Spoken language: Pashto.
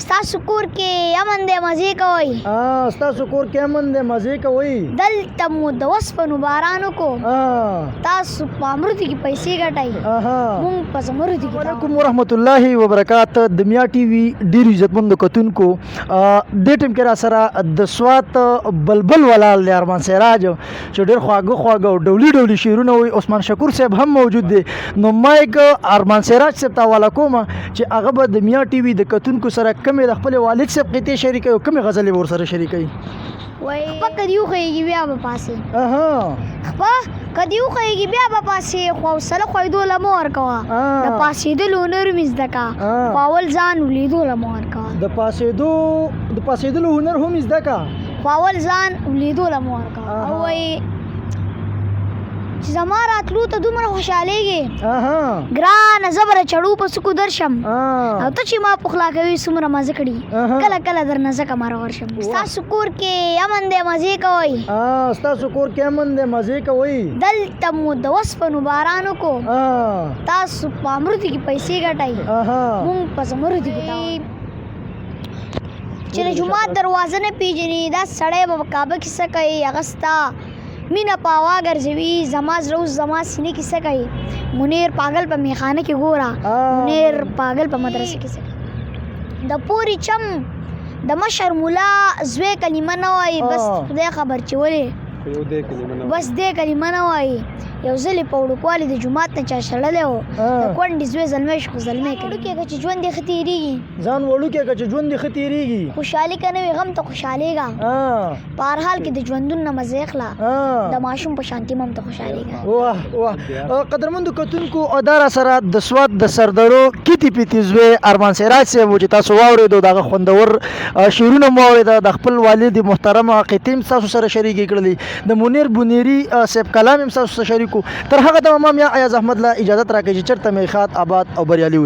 ستاسو کور کې امن دی مزې کوئ ستاسو کور کې امن دی مزې کوئ دلته مو د وسپنو باران وکړو تاسو په امرودي کې پیسې ګټئ مونږ په زمرودي کې علیکم ورحمت الله وبرکاتہ د میا ټي وي ډیر عزتمند کتونکو د ټیم کې را سره د سوات بلبل ولال دی ارمان سراج چې ډیر خواږه او ډولی شیرونه وي عثمان شکور صاحب هم موجود دی نو مایک ارمان سراج صاحب ته حواله کوم چې هغه به د میا ټي وي د کتونکو سره کمې د خپل والد صاحب قطعې شریکوي او کمې غزلې ور سره شریکوي خپه که دې وښیږي بیا به پاسې خپه که دې وښیږي بیا به پاسې خو حوصله خویدو له مه ورکوه د پاسېدلو هنر مې زده که خو اول ځان ولیدو له مه ورکوه د پاسېدلو هنر هم زده که خو اول ځان ولیدو له مه ورکوه او وایي چې زما راتلو ته دومره خوشحالېږې ګرانه زه به چړو په سکو درشم او ته چې ما پخلا کوي څومره مزه کړي کله کله درنه ځکه ماره ورشم ستاسو کور کې امن دی مزې کوئ ستاسو کور کې امن دی مزې کوئ دلته مو د وسپنو باران وکړو تاسو په امرودي کې پیسې ګټئ مونږ په زمرودي کې چې د جومات دروازه نه پیژني دا سړی به په کعبه کې څه کوي هغه ستا مینه په هوا ګرځوي زما زړه اوس زما سینې کې څه کوي منیر پاگل په میخانه کې ګوره منیر پاگل په مدرسه کې څه کوي د پوري چم د مشر مولا زوی کلمه نه وایي بس خدای خبر چې ولې بس دې کلمه نه وایي یو ځلې په وړوکوالي د جومات نه چا شړلی و د کونډې زوی زلمی شو خو زلمی کوي وړوکی که چې ژوند یې ښه تېرېږي ځان وړوکی که چې ژوند یې ښه تېرېږي خوشحالي که نه وي غم ته خوشحالېږه په هر حال کې د ژوندون نه مزه اخله د ماشوم په شانتي هم ته خوشحالېږه واه قدرمندو کتونکو او دا را سره د سوات د سردرو کیتی پیتی زوی ارمان سراج صاحب چې تاسو واورېدو دغه خوندور شعرونه مو واورېده د خپل والد محترم قطعې هم ستاسو سره شریکې کړلې د منیر بونیري صاحب کلام هم ستاسو سره شریک تر هغه دمه ما میا ایاز احمد له اجازت راکړئ چې چېرته مې ښاد آباد او بریالي اوسئ